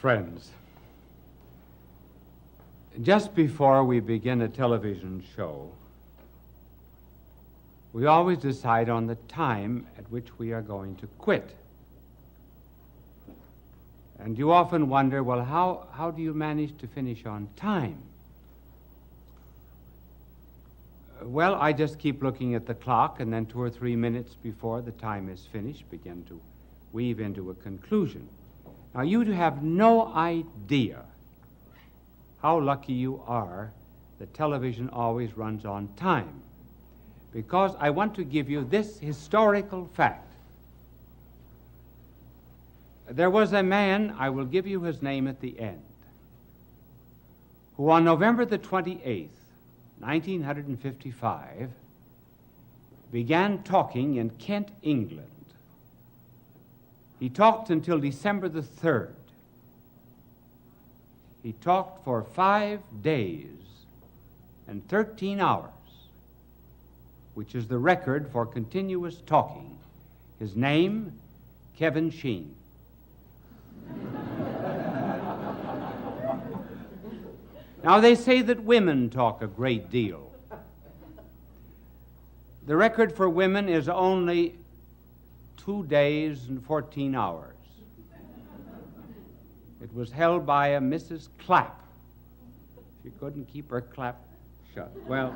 Friends, just before we begin a television show, we always decide on the time at which we are going to quit. And you often wonder, well, how do you manage to finish on time? Well, I just keep looking at the clock, and then 2 or 3 minutes before the time is finished, begin to weave into a conclusion. Now, you have no idea how lucky you are that television always runs on time, because I want to give you this historical fact. There was a man, I will give you his name at the end, who on November the 28th, 1955, began talking in Kent, England. He talked until December the 3rd. He talked for 5 days and 13 hours, which is the record for continuous talking. His name, Kevin Sheen. Now, they say that women talk a great deal. The record for women is only 2 days and 14 hours. It was held by a Mrs. Clapp. She couldn't keep her clap shut. Well,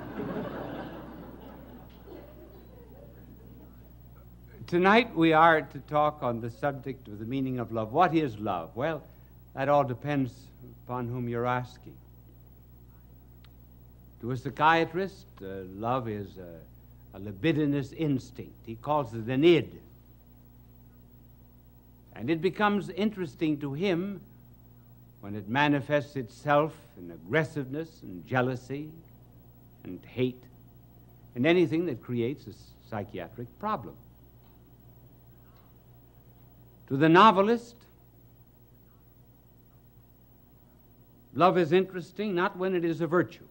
tonight we are to talk on the subject of the meaning of love. What is love? Well, that all depends upon whom you're asking. To a psychiatrist, love is a libidinous instinct. He calls it an id. And it becomes interesting to him when it manifests itself in aggressiveness and jealousy and hate and anything that creates a psychiatric problem. To the novelist, love is interesting not when it is a virtue,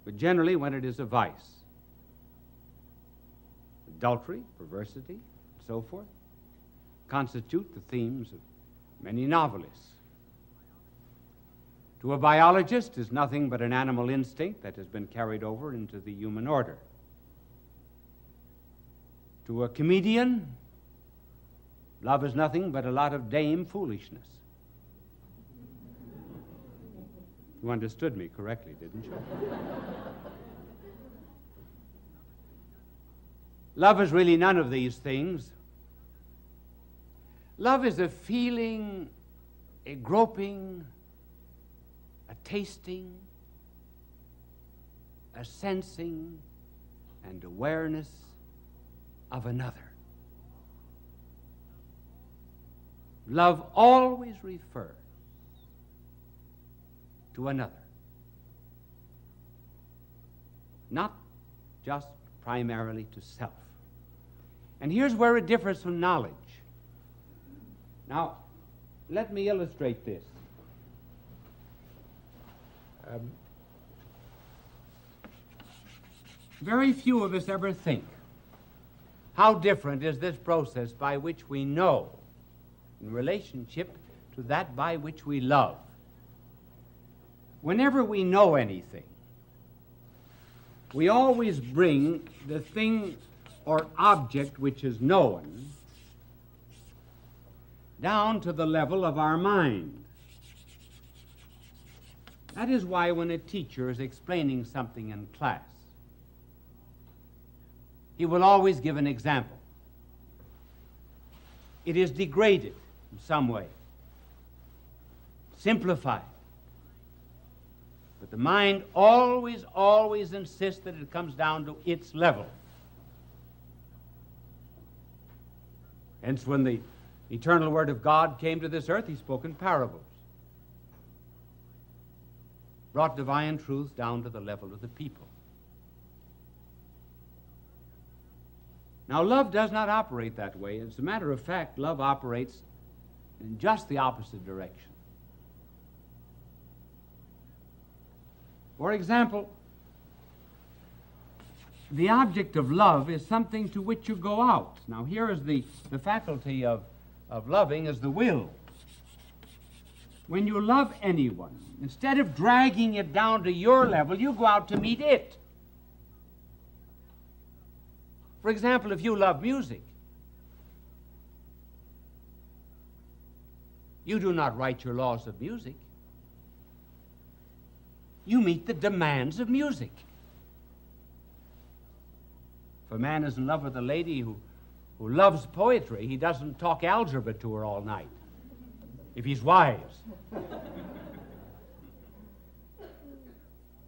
but generally when it is a vice. Adultery, perversity, and so forth constitute the themes of many novelists. To a biologist, is nothing but an animal instinct that has been carried over into the human order. To a comedian, love is nothing but a lot of dame foolishness. You understood me correctly, didn't you? Love is really none of these things. Love is a feeling, a groping, a tasting, a sensing, and awareness of another. Love always refers to another, not just primarily to self. And here's where it differs from knowledge. Now, let me illustrate this. Very few of us ever think, how different is this process by which we know in relationship to that by which we love? Whenever we know anything, we always bring the thing or object which is known down to the level of our mind. That is why when a teacher is explaining something in class, he will always give an example. It is degraded in some way, simplified. But the mind always insists that it comes down to its level. Hence, when the eternal Word of God came to this earth, he spoke in parables, brought divine truth down to the level of the people. Now, love does not operate that way. As a matter of fact, love operates in just the opposite direction. For example, the object of love is something to which you go out. Now, here is the faculty of of loving is the will. When you love anyone, instead of dragging it down to your level, you go out to meet it. For example, if you love music, you do not write your laws of music. You meet the demands of music. If a man is in love with a lady who loves poetry, he doesn't talk algebra to her all night, if he's wise.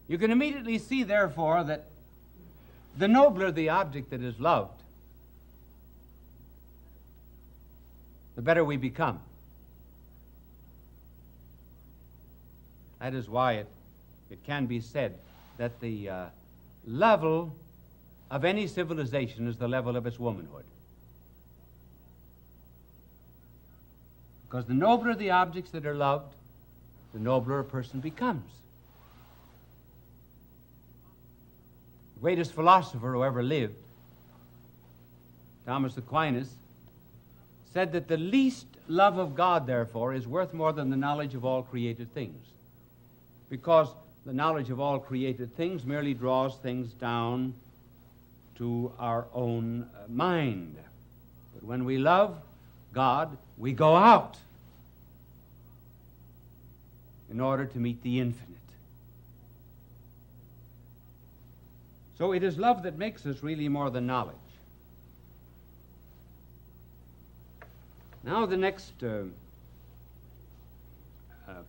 You can immediately see, therefore, that the nobler the object that is loved, the better we become. That is why it can be said that the level of any civilization is the level of its womanhood. Because the nobler the objects that are loved, the nobler a person becomes. The greatest philosopher who ever lived, Thomas Aquinas, said that the least love of God, therefore, is worth more than the knowledge of all created things. Because the knowledge of all created things merely draws things down to our own mind. But when we love God, we go out in order to meet the infinite. So it is love that makes us really more than knowledge. Now the next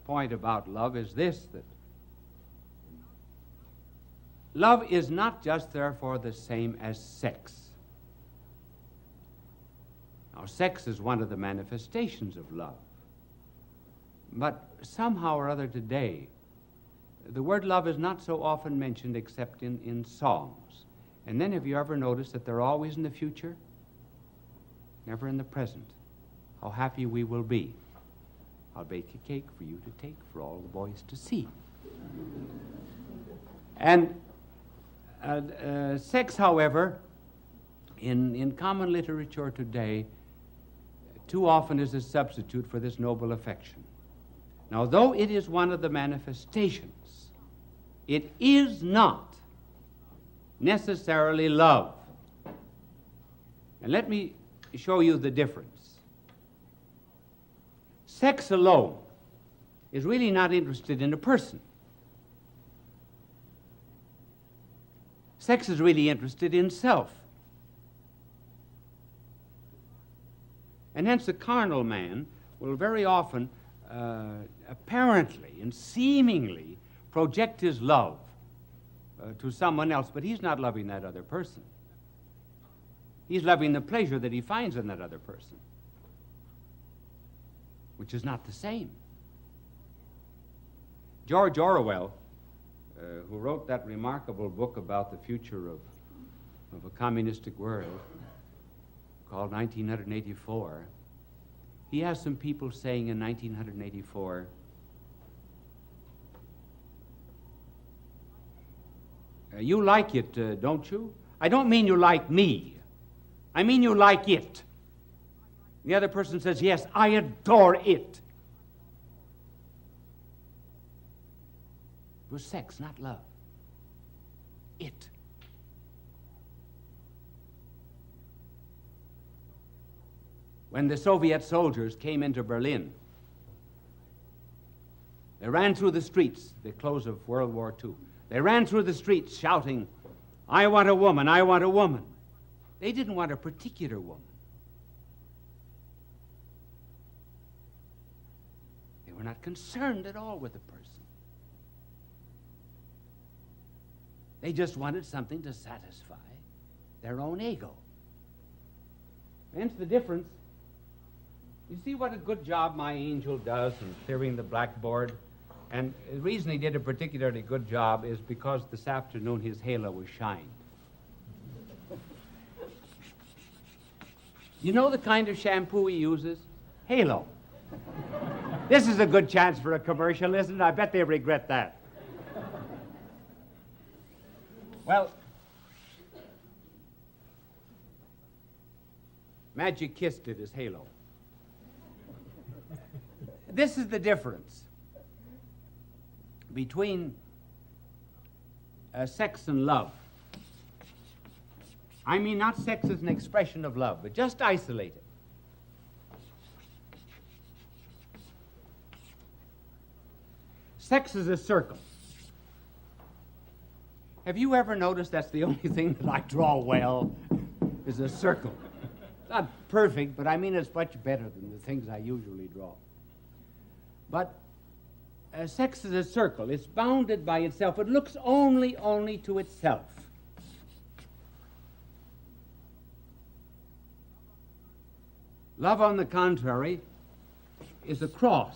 point about love is this, that love is not just, therefore, the same as sex. Now, sex is one of the manifestations of love. But somehow or other today, the word love is not so often mentioned except in songs. And then have you ever noticed that they're always in the future? Never in the present. How happy we will be. I'll bake a cake for you to take for all the boys to see. And sex, however, in common literature today, too often is a substitute for this noble affection. Now, though it is one of the manifestations, it is not necessarily love. And let me show you the difference. Sex alone is really not interested in a person. Sex is really interested in self. And hence the carnal man will very often apparently and seemingly project his love to someone else, but he's not loving that other person. He's loving the pleasure that he finds in that other person, which is not the same. George Orwell, who wrote that remarkable book about the future of a communistic world called 1984, he has some people saying in 1984, you like it, don't you? I don't mean you like me. I mean you like it. The other person says, yes, I adore it. It was sex, not love. It. When the Soviet soldiers came into Berlin, they ran through the streets, the close of World War II. They ran through the streets shouting, I want a woman, I want a woman. They didn't want a particular woman. They were not concerned at all with the person. They just wanted something to satisfy their own ego. Hence the difference. You see what a good job my angel does in clearing the blackboard? And the reason he did a particularly good job is because this afternoon his halo was shined. You know the kind of shampoo he uses? Halo. This is a good chance for a commercial, isn't it? I bet they regret that. Well, Magic Kiss did his halo. this is the difference between sex and love. I mean not sex as an expression of love, but just isolate it. Sex is a circle. Have you ever noticed that's the only thing that I draw well, is a circle? Not perfect, but I mean it's much better than the things I usually draw. But sex is a circle. It's bounded by itself. It looks only to itself. Love, on the contrary, is a cross.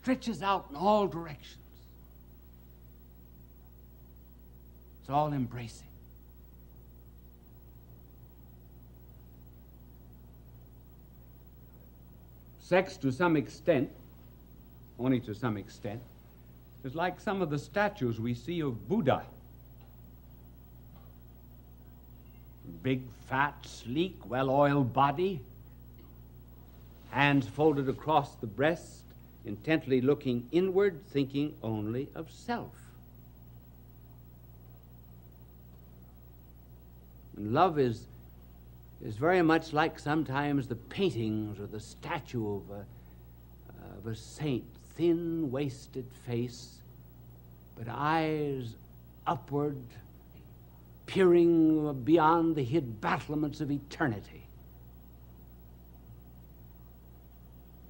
Stretches out in all directions. It's all embracing. Sex, to some extent, only to some extent, is like some of the statues we see of Buddha. Big, fat, sleek, well-oiled body, hands folded across the breast, intently looking inward, thinking only of self. And love is very much like sometimes the paintings or the statue of a saint, thin, wasted face, but eyes upward, peering beyond the hid battlements of eternity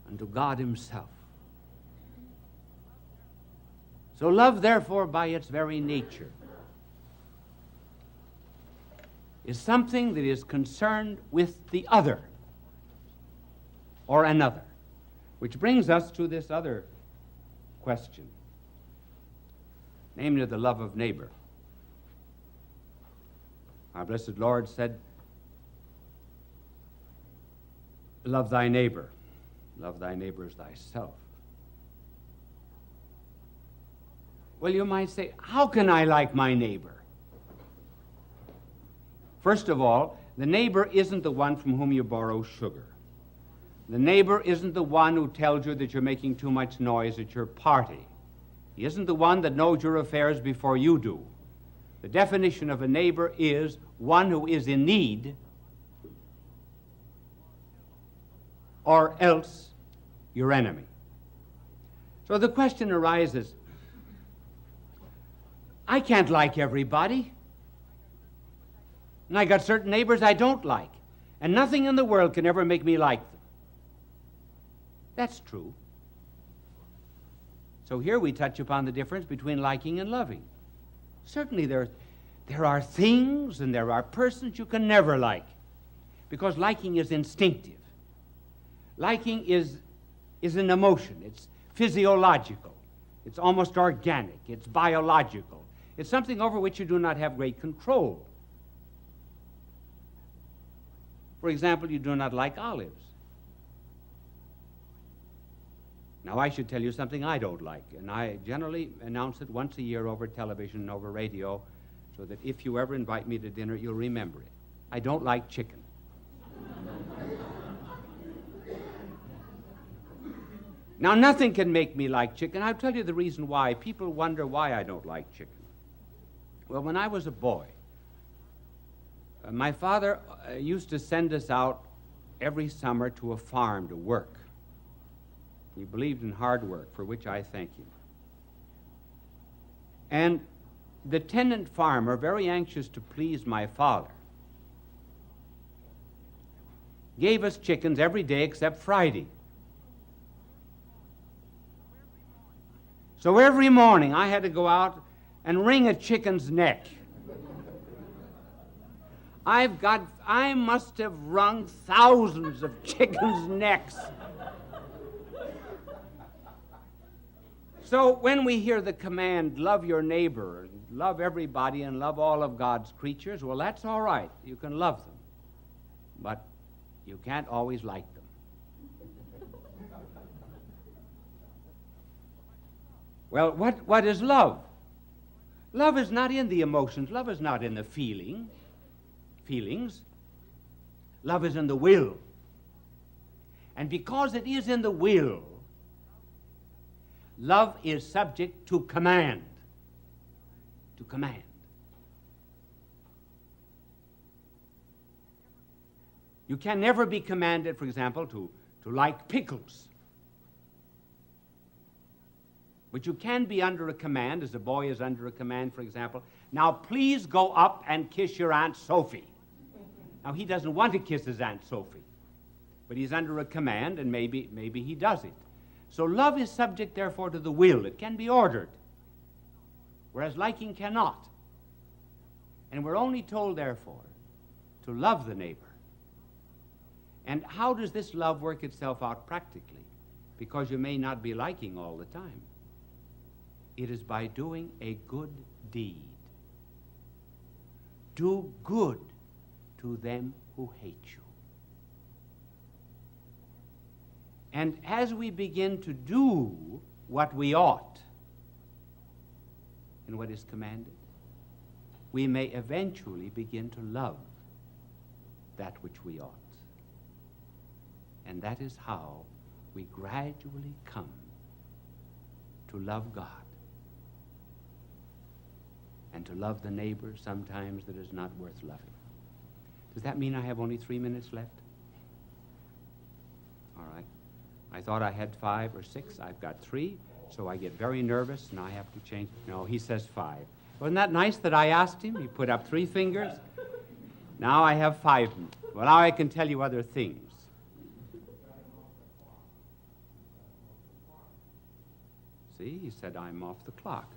unto God himself. So love, therefore, by its very nature, is something that is concerned with the other or another, which brings us to this other question, namely the love of neighbor. Our blessed Lord said, love thy neighbor as thyself. Well, you might say, how can I like my neighbor? First of all, the neighbor isn't the one from whom you borrow sugar. The neighbor isn't the one who tells you that you're making too much noise at your party. He isn't the one that knows your affairs before you do. The definition of a neighbor is one who is in need, or else your enemy. So the question arises, I can't like everybody. And I got certain neighbors I don't like. And nothing in the world can ever make me like them. That's true. So here we touch upon the difference between liking and loving. Certainly there are things and there are persons you can never like, because liking is instinctive. Liking is an emotion. It's physiological. It's almost organic. It's biological. It's something over which you do not have great control. For example, you do not like olives. Now, I should tell you something I don't like, and I generally announce it once a year over television and over radio, so that if you ever invite me to dinner, you'll remember it. I don't like chicken. Now, nothing can make me like chicken. I'll tell you the reason why. People wonder why I don't like chicken. Well, when I was a boy, my father used to send us out every summer to a farm to work. He believed in hard work, for which I thank him. And the tenant farmer, very anxious to please my father, gave us chickens every day except Friday. So every morning I had to go out and wring a chicken's neck. I must have wrung thousands of chickens' necks. So when we hear the command, love your neighbor, and love everybody, and love all of God's creatures, well, that's all right. You can love them. But you can't always like them. Well, what is love? Love is not in the emotions. Love is not in the feelings. Love is in the will. And because it is in the will, love is subject to command. To command. You can never be commanded, for example, to like pickles. But you can be under a command, as a boy is under a command, for example. Now, please go up and kiss your Aunt Sophie. Now, he doesn't want to kiss his Aunt Sophie, but he's under a command, and maybe he does it. So love is subject, therefore, to the will. It can be ordered, whereas liking cannot. And we're only told, therefore, to love the neighbor. And how does this love work itself out practically? Because you may not be liking all the time. It is by doing a good deed. Do good to them who hate you. And as we begin to do what we ought and what is commanded, we may eventually begin to love that which we ought. And that is how we gradually come to love God and to love the neighbor sometimes that is not worth loving. Does that mean I have only 3 minutes left? All right. I thought I had 5 or 6. I've got 3, so I get very nervous, and I have to change. No, he says 5. Wasn't that nice that I asked him? He put up 3 fingers. Now I have 5. Well, now I can tell you other things. See, he said, I'm off the clock.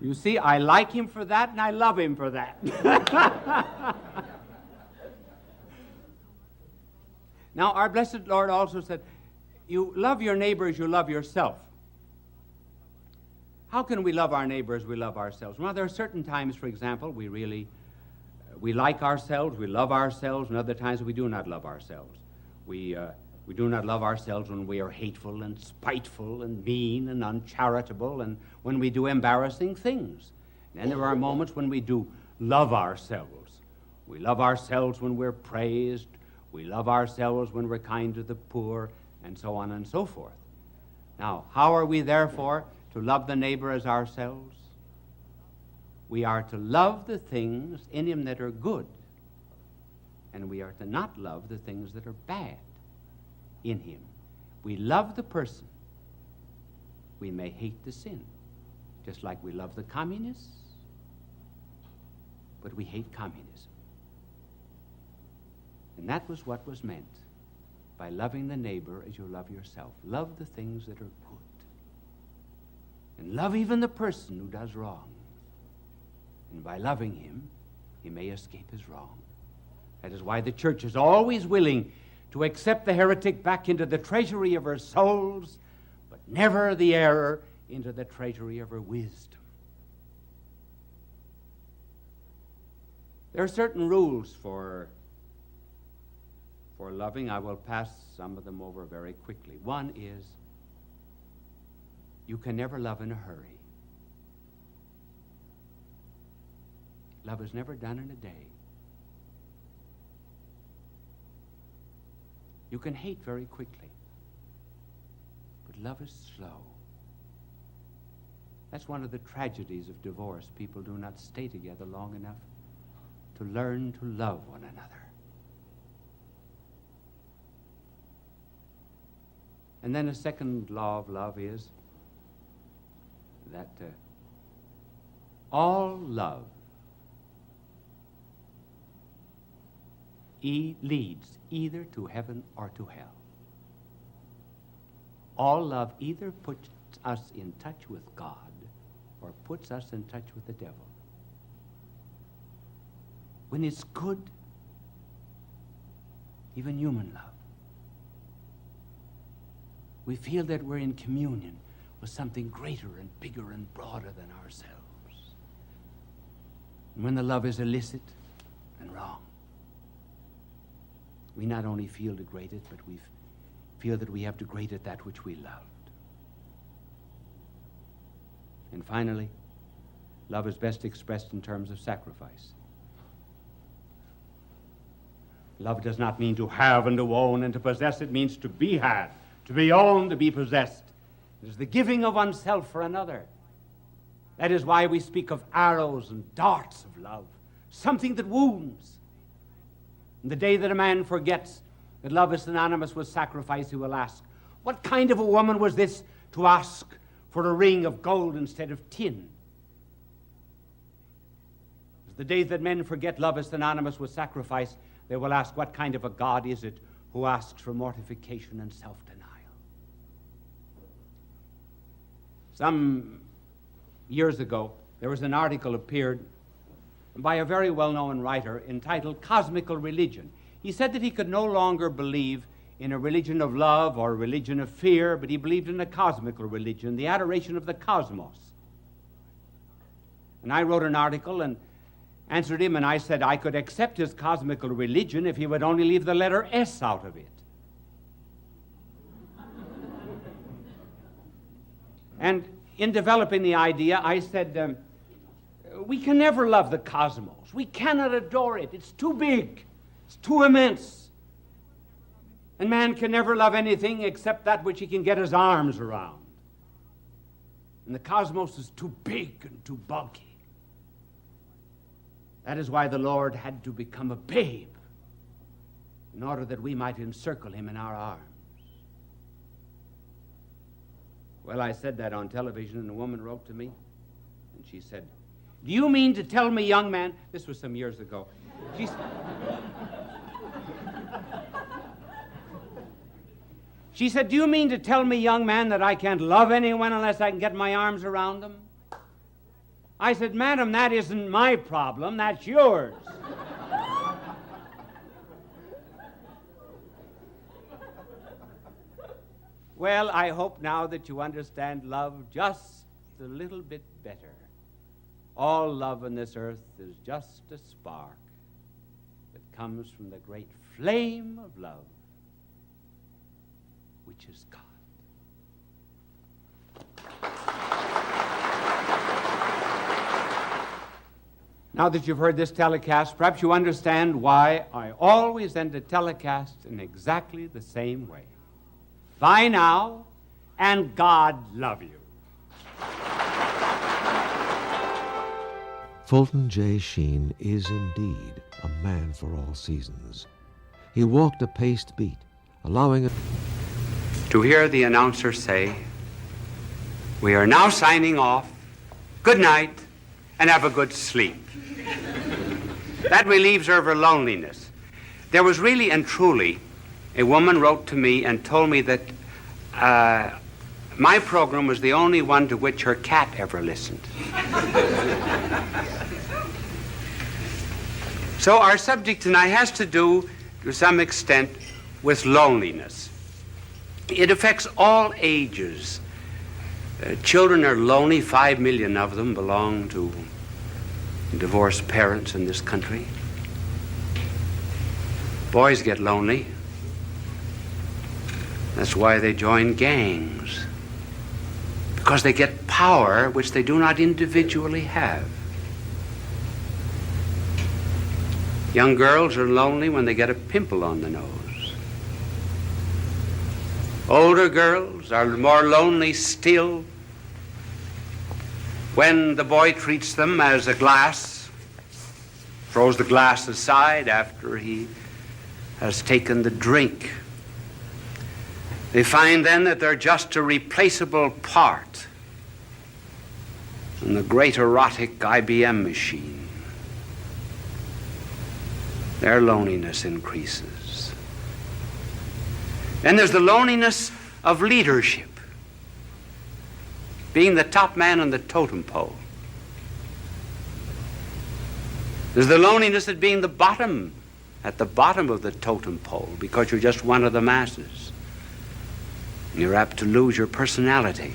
You see, I like him for that, and I love him for that. Now, our blessed Lord also said, you love your neighbor as you love yourself. How can we love our neighbor as we love ourselves? Well, there are certain times, for example, we like ourselves, we love ourselves, and other times we do not love ourselves. We do not love ourselves when we are hateful and spiteful and mean and uncharitable and when we do embarrassing things. And there are moments when we do love ourselves. We love ourselves when we're praised. We love ourselves when we're kind to the poor, and so on and so forth. Now, how are we, therefore, to love the neighbor as ourselves? We are to love the things in him that are good, and we are to not love the things that are bad in him. We love the person. We may hate the sin, just like we love the communists, but we hate communism. And that was what was meant by loving the neighbor as you love yourself. Love the things that are good. And love even the person who does wrong. And by loving him, he may escape his wrong. That is why the church is always willing to accept the heretic back into the treasury of her souls, but never the error into the treasury of her wisdom. There are certain rules for loving. I will pass some of them over very quickly. One is, you can never love in a hurry. Love is never done in a day. You can hate very quickly, but love is slow. That's one of the tragedies of divorce. People do not stay together long enough to learn to love one another. And then a second law of love is that all love leads either to heaven or to hell. All love either puts us in touch with God or puts us in touch with the devil. When it's good, even human love, we feel that we're in communion with something greater and bigger and broader than ourselves. And when the love is illicit and wrong, we not only feel degraded, but feel that we have degraded that which we loved. And finally, love is best expressed in terms of sacrifice. Love does not mean to have and to own and to possess. It means to be had, to be owned, to be possessed. It is the giving of oneself for another. That is why we speak of arrows and darts of love, something that wounds. And the day that a man forgets that love is synonymous with sacrifice, he will ask, what kind of a woman was this to ask for a ring of gold instead of tin? The day that men forget love is synonymous with sacrifice, they will ask, what kind of a God is it who asks for mortification and self-denial? Some years ago, there was an article appeared by a very well-known writer entitled Cosmical Religion. He said that he could no longer believe in a religion of love or a religion of fear, but he believed in a cosmical religion, the adoration of the cosmos. And I wrote an article and answered him, and I said I could accept his cosmical religion if he would only leave the letter S out of it. And in developing the idea, I said, we can never love the cosmos. We cannot adore it. It's too big. It's too immense. And man can never love anything except that which he can get his arms around. And the cosmos is too big and too bulky. That is why the Lord had to become a babe in order that we might encircle him in our arms. Well, I said that on television, and a woman wrote to me, and she said, do you mean to tell me, young man, this was some years ago, she said, do you mean to tell me, young man, that I can't love anyone unless I can get my arms around them? I said, madam, that isn't my problem, that's yours. Well, I hope now that you understand love just a little bit better. All love on this earth is just a spark that comes from the great flame of love, which is God. Now that you've heard this telecast, perhaps you understand why I always end a telecast in exactly the same way. Bye now, and God love you. Fulton J.Sheen is indeed a man for all seasons. He walked a paced beat, allowing it to hear the announcer say, we are now signing off. Good night, and have a good sleep. That relieves her of her loneliness. There was really and truly, a woman wrote to me and told me that my program was the only one to which her cat ever listened. So our subject tonight has to do, to some extent, with loneliness. It affects all ages. Children are lonely. 5 million of them belong to divorced parents in this country. Boys get lonely. That's why they join gangs, because they get power which they do not individually have. Young girls are lonely when they get a pimple on the nose. Older girls are more lonely still when the boy treats them as a glass, throws the glass aside after he has taken the drink. They find then that they're just a replaceable part in the great erotic IBM machine. Their loneliness increases. Then there's the loneliness of leadership, being the top man on the totem pole. There's the loneliness of being at the bottom of the totem pole, because you're just one of the masses. You're apt to lose your personality.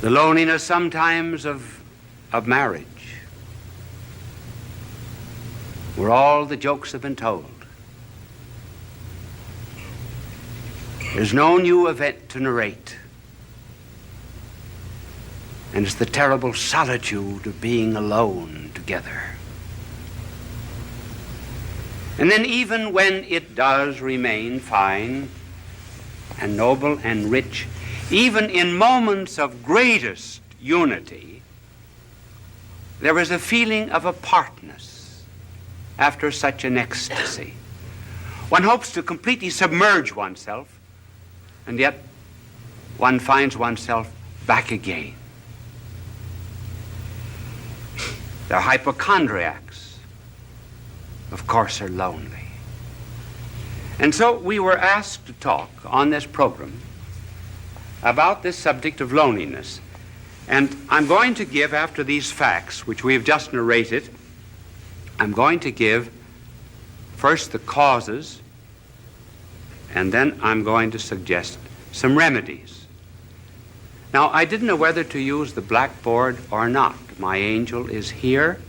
The loneliness sometimes of marriage, where all the jokes have been told. There's no new event to narrate. And it's the terrible solitude of being alone together. And then even when it does remain fine and noble and rich, even in moments of greatest unity, there is a feeling of apartness after such an ecstasy. One hopes to completely submerge oneself, and yet one finds oneself back again. The hypochondriacs, of course, are lonely. And so we were asked to talk on this program about this subject of loneliness. And I'm going to give, after these facts, which we've just narrated, I'm going to give first the causes, and then I'm going to suggest some remedies. Now, I didn't know whether to use the blackboard or not. My angel is here,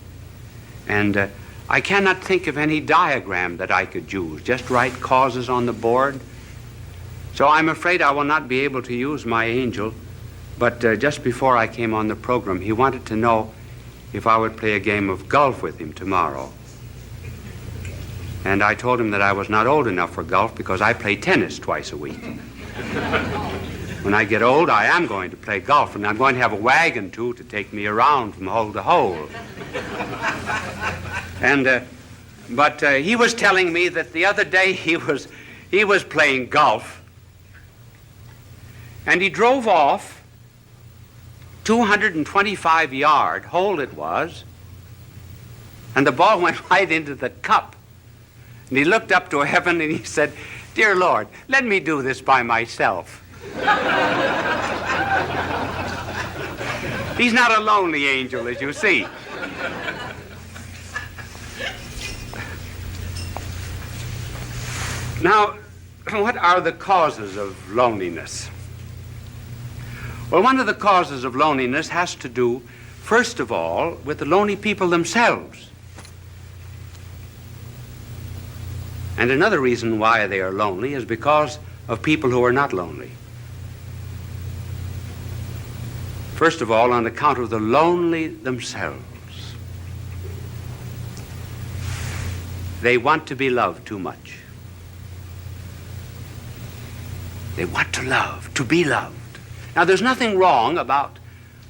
and I cannot think of any diagram that I could use. Just write causes on the board. So I'm afraid I will not be able to use my angel, but just before I came on the program, he wanted to know if I would play a game of golf with him tomorrow. And I told him that I was not old enough for golf because I play tennis twice a week. When I get old, I am going to play golf, and I'm going to have a wagon, too, to take me around from hole to hole. And, but he was telling me that the other day he was playing golf, and he drove off 225-yard hole it was, and the ball went right into the cup. And he looked up to heaven and he said, "Dear Lord, let me do this by myself." He's not a lonely angel, as you see. Now, what are the causes of loneliness? Well, one of the causes of loneliness has to do, first of all, with the lonely people themselves. And another reason why they are lonely is because of people who are not lonely. First of all, on account of the lonely themselves. They want to be loved too much. They want to love, to be loved. Now, there's nothing wrong about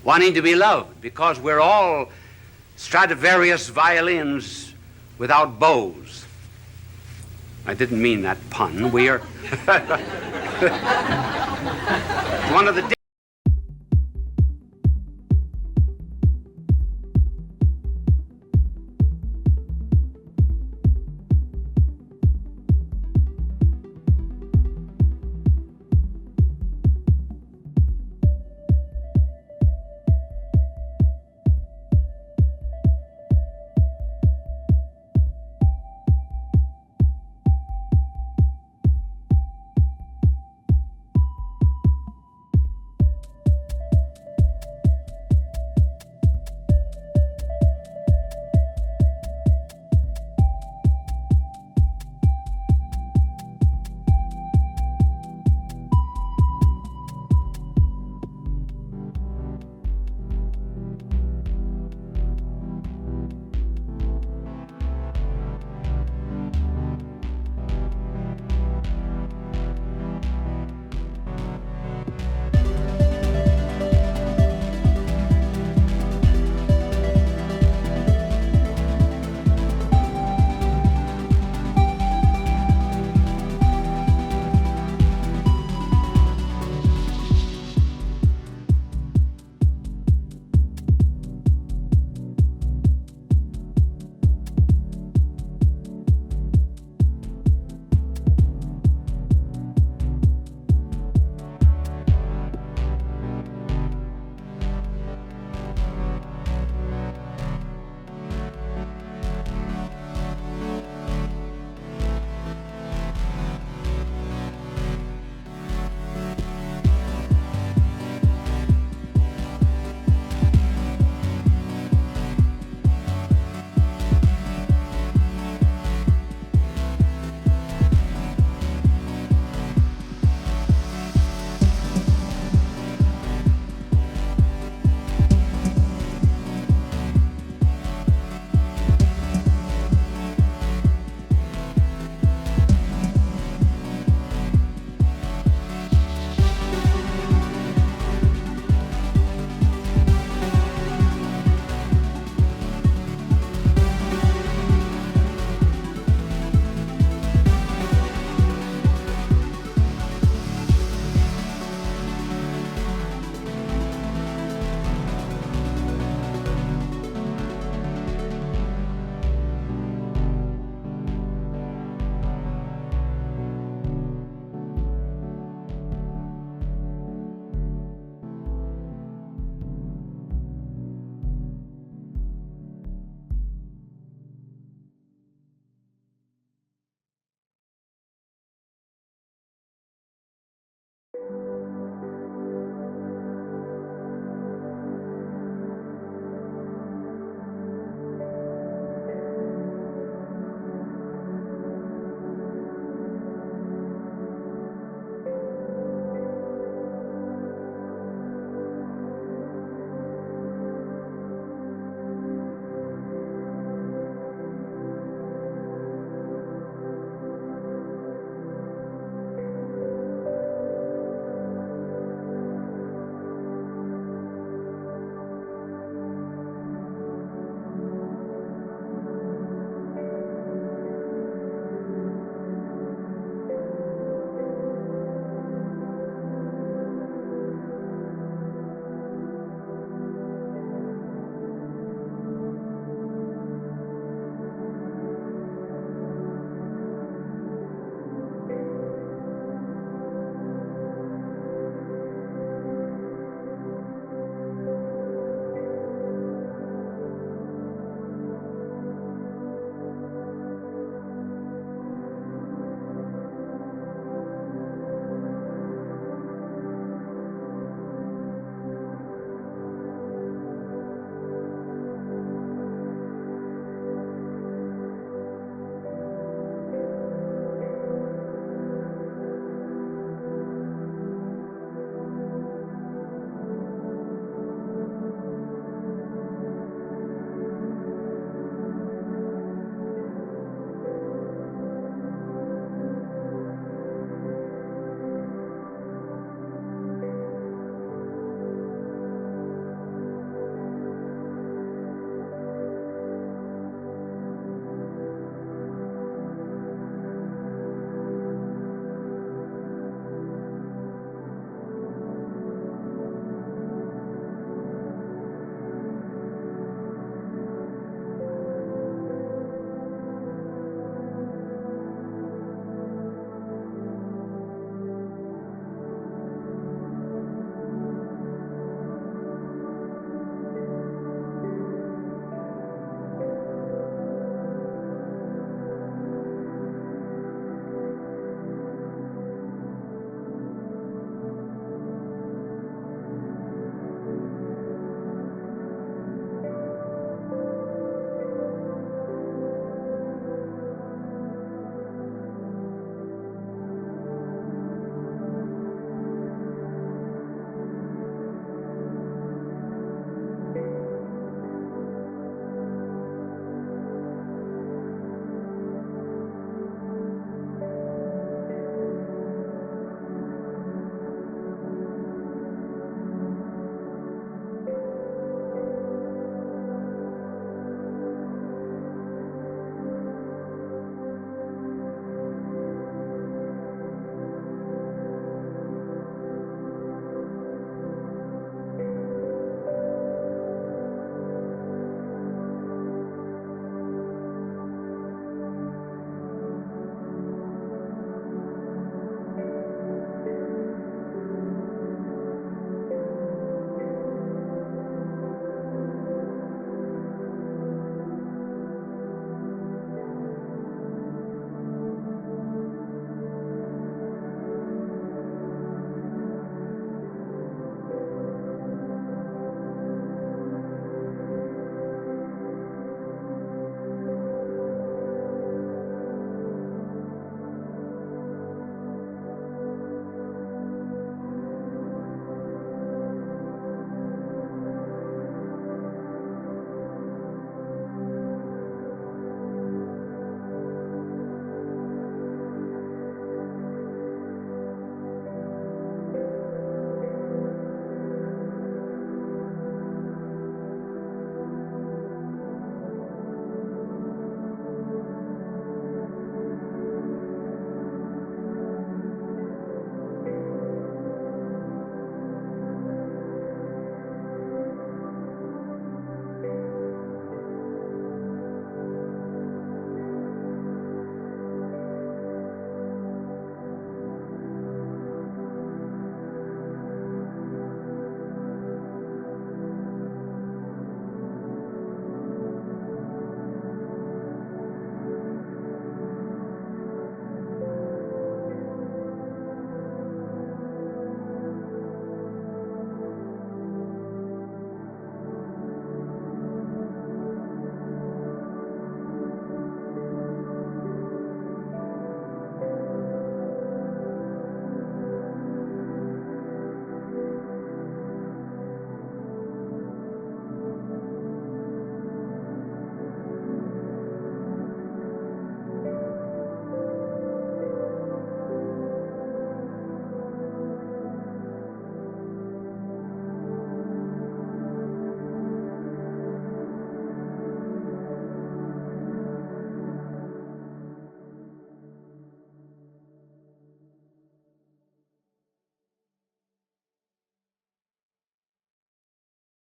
wanting to be loved, because we're all Stradivarius violins without bows. I didn't mean that pun. We are one of the